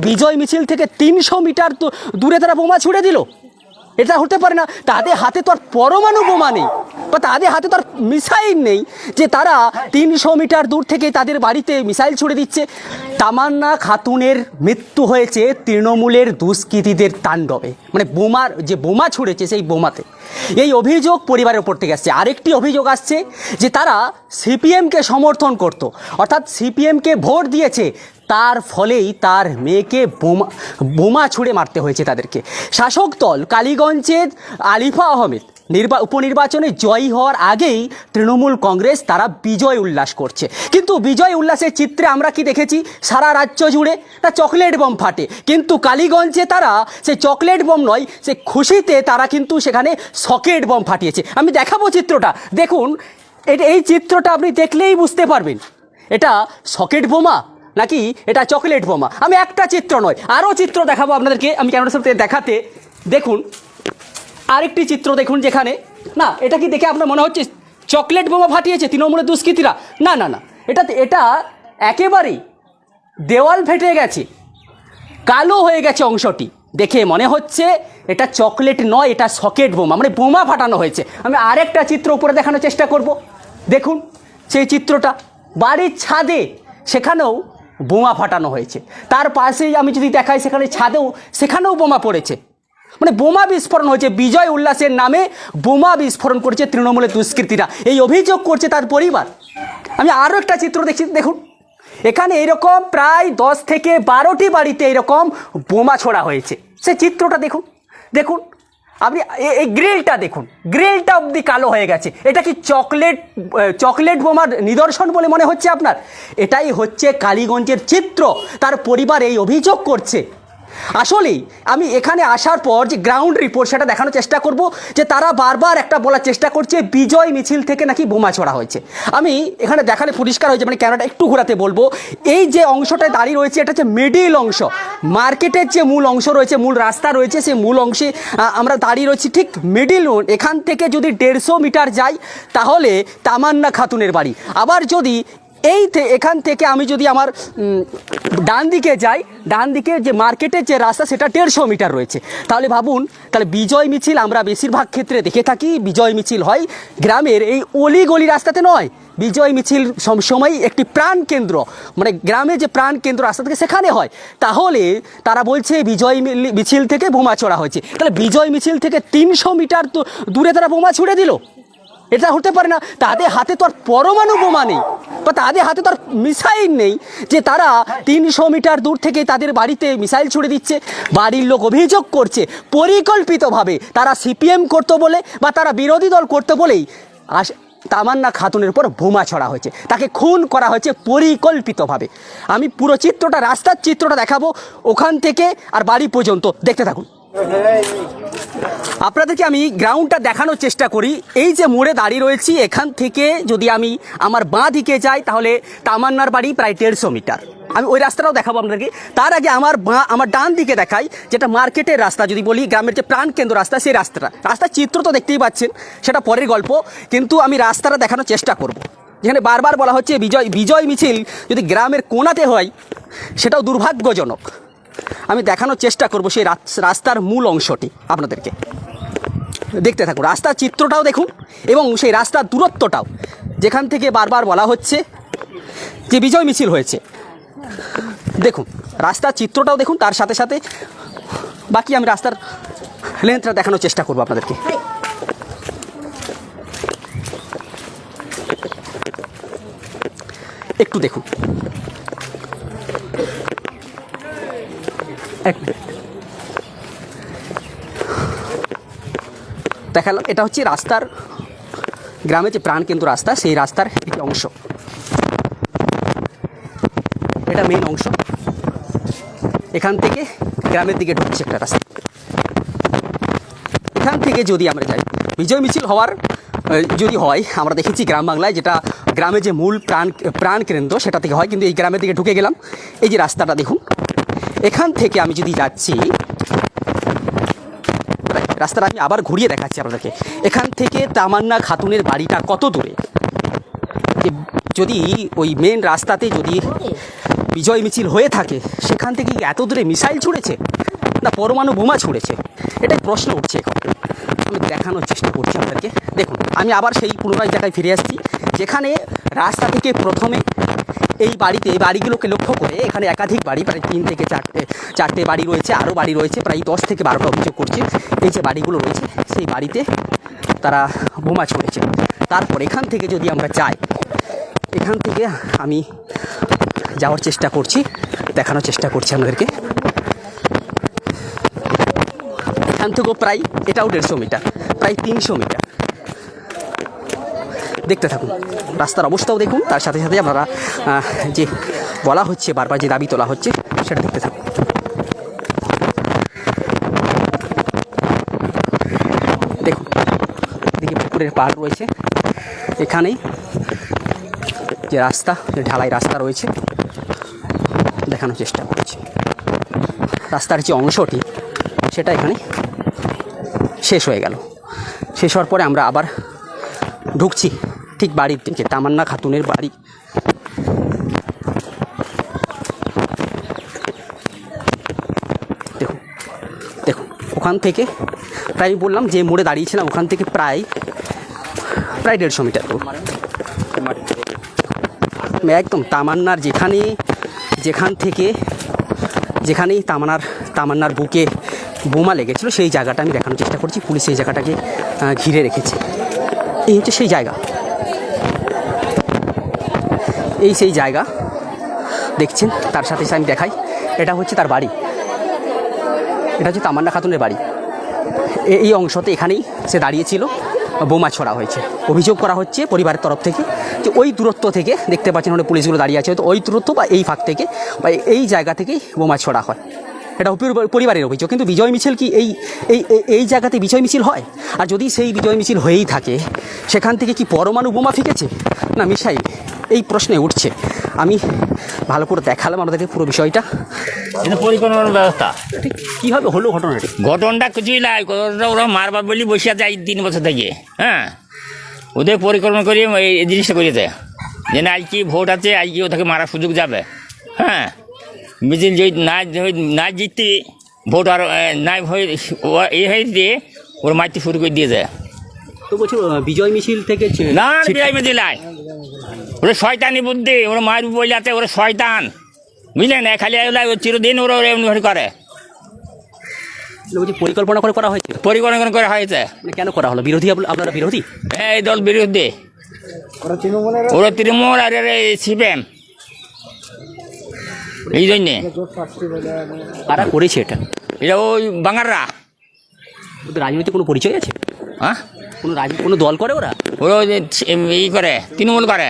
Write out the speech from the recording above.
বিজয় মিছিল থেকে ৩০০ মিটার দূরে তারা বোমা ছুড়ে দিল। এটা হতে পারে না। তাদের হাতে তো আর পরমাণু বোমা নেই বা তাদের হাতে তো আর মিসাইল নেই যে তারা ৩০০ মিটার দূর থেকে তাদের বাড়িতে মিসাইল ছুড়ে দিচ্ছে। তামান্না খাতুনের মৃত্যু হয়েছে তৃণমূলের দুষ্কৃতীদের তাণ্ডবে, মানে বোমা ছুড়েছে সেই বোমাতে। এই অভিযোগ পরিবারের উপর থেকে আসছে। আরেকটি অভিযোগ আসছে যে তারা সিপিএমকে সমর্থন করত, অর্থাৎ সিপিএমকে ভোট দিয়েছে, তার ফলেই তার মেয়েকে বোমা ছুঁড়ে মারতে হয়েছে তাদেরকে। শাসক দল কালীগঞ্জের আলিফা আহমেদ উপনির্বাচনে জয়ী হওয়ার আগেই তৃণমূল কংগ্রেস তারা বিজয় উল্লাস করছে, কিন্তু বিজয় উল্লাসের চিত্রে আমরা কি দেখেছি? সারা রাজ্য জুড়ে না চকলেট বোম ফাটে, কিন্তু কালীগঞ্জে তারা সেই চকলেট বোম নয়, সে খুশিতে তারা কিন্তু সেখানে সকেট বোম ফাটিয়েছে। আমি দেখাবো চিত্রটা, দেখুন। এই চিত্রটা আপনি দেখলেই বুঝতে পারবেন এটা সকেট বোমা নাকি এটা চকলেট বোমা। আমি একটা চিত্র নয়, আরও চিত্র দেখাবো আপনাদেরকে। আমি ক্যামেরার সাথে দেখাতে, দেখুন আরেকটি চিত্র দেখুন, যেখানে না এটা কি দেখে আপনার মনে হচ্ছে চকলেট বোমা ফাটিয়েছে তৃণমূলের দুষ্কৃতীরা? না না না, এটা একেবারেই দেওয়াল ফেটে গেছে, কালো হয়ে গেছে অংশটি, দেখে মনে হচ্ছে এটা চকলেট নয়, এটা সকেট বোমা, মানে বোমা ফাটানো হয়েছে। আমি আরেকটা চিত্র উপরে দেখানোর চেষ্টা করব। দেখুন সেই চিত্রটা, বাড়ির ছাদে সেখানেও বোমা ফাটানো হয়েছে। তার পাশেই আমি যদি দেখাই সেখানেও বোমা পড়েছে, মানে বোমা বিস্ফোরণ হয়েছে। বিজয় উল্লাসের নামে বোমা বিস্ফোরণ করেছে তৃণমূলের দুষ্কৃতীরা, এই অভিযোগ করছে তার পরিবার। আমি আরও একটা চিত্র দেখছি, দেখুন এখানে এরকম প্রায় 10 থেকে 12টি বাড়িতে এরকম বোমা ছোড়া হয়েছে। সে চিত্রটা দেখুন, দেখুন আপনি এই গ্রিলটা দেখুন, গ্রিলটা অবধি কালো হয়ে গেছে। এটা কি চকলেট বোমার নিদর্শন বলে মনে হচ্ছে আপনার? এটাই হচ্ছে কালীগঞ্জের চিত্র, তার পরিবার এই অভিযোগ করছে। আসলেই আমি এখানে আসার পর যে গ্রাউন্ড রিপোর্ট সেটা দেখানোর চেষ্টা করব, যে তারা বারবার একটা বলার চেষ্টা করছে বিজয় মিছিল থেকে নাকি বোমা ছোড়া হয়েছে। আমি এখানে দেখালে পরিষ্কার হয়েছে, মানে ক্যামেরাটা একটু ঘোরাতে বলবো। এই যে অংশটায় দাঁড়িয়ে রয়েছে এটা হচ্ছে মিডিল অংশ, মার্কেটের যে মূল অংশ রয়েছে, মূল রাস্তা রয়েছে, সেই মূল অংশে আমরা দাঁড়িয়ে রয়েছি ঠিক মিডিল। এখান থেকে যদি 150 মিটার যাই তাহলে তামান্না খাতুনের বাড়ি। আবার যদি এখান থেকে আমি যদি আমার ডান দিকে যাই, ডান দিকে যে মার্কেটের যে রাস্তা সেটা 150 মিটার রয়েছে। তাহলে ভাবুন, তাহলে বিজয় মিছিল আমরা বেশিরভাগ ক্ষেত্রে দেখে থাকি বিজয় মিছিল হয় গ্রামের এই অলিগলি রাস্তাতে নয়। বিজয় মিছিল সবসময় একটি প্রাণ কেন্দ্র, মানে গ্রামে যে প্রাণ কেন্দ্র রাস্তা থেকে সেখানে হয়। তাহলে তারা বলছে বিজয় মিছিল থেকে বোমা ছোড়া হয়েছে। তাহলে বিজয় মিছিল থেকে 300 মিটার দূরে তারা বোমা ছুড়ে দিল। এটা হতে পারে না। তাদের হাতে তো আর পরমাণু বোমা নেই বা তাদের হাতে তো আর মিসাইল নেই যে তারা 300 মিটার দূর থেকে তাদের বাড়িতে মিসাইল ছুড়ে দিচ্ছে। বাড়ির লোক অভিযোগ করছে পরিকল্পিতভাবে তারা সিপিএম করতো বলে বা তারা বিরোধী দল করতো বলেই তামান্না খাতুনের উপর বোমা ছড়া হয়েছে, তাকে খুন করা হয়েছে পরিকল্পিতভাবে। আমি পুরো চিত্রটা, রাস্তার চিত্রটা দেখাবো ওখান থেকে আর বাড়ি পর্যন্ত, দেখতে থাকুন। আপনাদেরকে আমি গ্রাউন্ডটা দেখানোর চেষ্টা করি। এই যে মোড়ে দাঁড়িয়ে রয়েছি, এখান থেকে যদি আমি আমার বাঁ দিকে যাই তাহলে তামান্নার বাড়ি প্রায় 150 মিটার। আমি ওই রাস্তাটাও দেখাবো আপনাদেরকে। তার আগে আমার ডান দিকে দেখাই, যেটা মার্কেটের রাস্তা, যদি বলি গ্রামের যে প্রাণকেন্দ্র রাস্তা, সেই রাস্তার চিত্র তো দেখতেই পাচ্ছেন, সেটা পরের গল্প। কিন্তু আমি রাস্তাটা দেখানোর চেষ্টা করব। যেখানে বারবার বলা হচ্ছে বিজয় মিছিল যদি গ্রামের কোণাতে হয় সেটাও দুর্ভাগ্যজনক। আমি দেখানোর চেষ্টা করব সেই রাস্তার মূল অংশটি আপনাদেরকে, দেখতে থাকুন। রাস্তার চিত্রটাও দেখুন এবং সেই রাস্তার দূরত্বটাও, যেখান থেকে বারবার বলা হচ্ছে যে বিজয় মিছিল হয়েছে। দেখুন রাস্তার চিত্রটাও দেখুন, তার সাথে সাথে বাকি আমি রাস্তার লেন্থটা দেখানোর চেষ্টা করব আপনাদেরকে। একটু দেখুন, দেখালাম। এটা হচ্ছে রাস্তার, গ্রামের যে প্রাণকেন্দ্র রাস্তা, সেই রাস্তার একটি অংশ। এটা মেন অংশ, এখান থেকে গ্রামের দিকে ঢুকছে একটা রাস্তা। এখান থেকে যদি আমরা যাই, বিজয় মিছিল যদি হয়, আমরা দেখেছি গ্রাম বাংলায় যেটা গ্রামে যে মূল প্রাণ কেন্দ্র সেটা থেকে হয়, কিন্তু এই গ্রামের দিকে ঢুকে গেলাম। এই যে রাস্তাটা দেখুন, এখান থেকে আমি যদি যাচ্ছি, রাস্তাটা আমি আবার ঘুরিয়ে দেখাচ্ছি আপনাদেরকে। এখান থেকে তামান্না খাতুনের বাড়িটা কত দূরে, যদি ওই মেন রাস্তাতে যদি বিজয় মিছিল হয়ে থাকে সেখান থেকে কি এত দূরে মিসাইল ছুঁড়েছে না পরমাণু বোমা ছুঁড়েছে, এটাই প্রশ্ন উঠছে এখন। আমি দেখানোর চেষ্টা করছি আপনাদেরকে। দেখুন, আমি আবার সেই পুনরায় জায়গায় ফিরে আসছি যেখানে রাস্তা থেকে প্রথমে এই বাড়িগুলোকে লক্ষ্য করে এখানে একাধিক বাড়ি, প্রায় 3 থেকে 4টে বাড়ি রয়েছে, আরও বাড়ি রয়েছে, প্রায় 10 থেকে 12টা অভিযোগ করছে। এই যে বাড়িগুলো রয়েছে সেই বাড়িতে তারা বোমা ছুঁড়েছে। তারপর এখান থেকে যদি আমরা যাই, এখান থেকে আমি যাওয়ার চেষ্টা করছি, দেখানোর চেষ্টা করছি আপনাদেরকে। এখান থেকেও প্রায়, এটাও 150 মিটার, প্রায় 300 মিটার। দেখতে থাকুন, রাস্তার অবস্থাও দেখুন, তার সাথে সাথে আপনারা যে বলা হচ্ছে বারবার যে দাবি তোলা হচ্ছে সেটা দেখতে থাকুন। দেখুন, এদিকে পুকুরের পাড় রয়েছে, এখানেই যে রাস্তা, যে ঢালাই রাস্তা রয়েছে দেখানোর চেষ্টা করছি। রাস্তার যে অংশটি সেটা এখানে শেষ হয়ে গেল। শেষ হওয়ার পরে আমরা আবার ঢুকছি ঠিক বাড়ির দিকে, তামান্না খাতুনের বাড়ি। দেখুন দেখুন, ওখান থেকে প্রায় বললাম যে মোড়ে দাঁড়িয়েছিলাম, ওখান থেকে প্রায় 150 মিটার দূর। একদম তামান্নার যেখানেই তামান্নার বুকে বোমা লেগেছিল সেই জায়গাটা আমি দেখানোর চেষ্টা করছি। পুলিশ সেই জায়গাটাকে ঘিরে রেখেছে। এই হচ্ছে সেই জায়গা, সেই জায়গা দেখছেন। তার সাথে আমি দেখাই, এটা হচ্ছে তার বাড়ি, এটা হচ্ছে তামান্না খাতুনের বাড়ি। এই অংশতে এখানেই সে দাঁড়িয়েছিল, বোমা ছড়া হয়েছে। অভিযোগ করা হচ্ছে পরিবারের তরফ থেকে যে ওই দূরত্ব থেকে, দেখতে পাচ্ছেন ওখানে পুলিশগুলো দাঁড়িয়ে আছে, তো ওই দূরত্ব বা এই ফাঁক থেকে বা এই জায়গা থেকেই বোমা ছড়া হয়। এটা পরিবারের অভিযোগ। কিন্তু বিজয় মিছিল কি এই জায়গাতে বিজয় মিছিল হয়? আর যদি সেই বিজয় মিছিল হয়েই থাকে, সেখান থেকে কি পরমাণু বোমা ফিকেছে না মিসাইল? এই প্রশ্নে উঠছে। আমি ভালো করে দেখালাম আমাদেরকে পুরো বিষয়টা। এটা পরিকল্পনার ব্যবস্থা ঠিক কীভাবে হলো ঘটনাটা কিছুই নাই, ওরা মারবার বলি বসে যায় 3 বছর থেকে। হ্যাঁ, ওদের পরিকল্পনা করে এই জিনিসটা করেছে যে না আজকে ভোট আছে, আজকে ওদেরকে মারার সুযোগ যাবে। হ্যাঁ, মিছিল যদি না জিততে ভোট আর নাই হয়ে ওরা মারতে শুরু করে দিয়েছে। তো বলছি বিজয় মিছিল থেকে না, বিজয় মিছিল নাই, ওরা শয়তানি বুদ্ধি, ওরা মায়ের বই আছে, ওরা শয়তান, বুঝলেন? খালি চিরদিন ওরা এমনি করে। পরিকল্পনা করে করা হয়েছে, পরিকল্পনা করা হয়েছে। কেন করা হলো? বিরোধী, আপনারা বিরোধী? হ্যাঁ, এই দল বিরোধী, ওরা তৃণমূল আর সিপিএম, এই জন্যে। কারা করেছে এটা? এটা ওই বাঙালরা। ওদের রাজনৈতিক কোনো পরিচয় আছে? হ্যাঁ, কোনো দল করে ওরা? ওরা এই করে, তৃণমূল করে।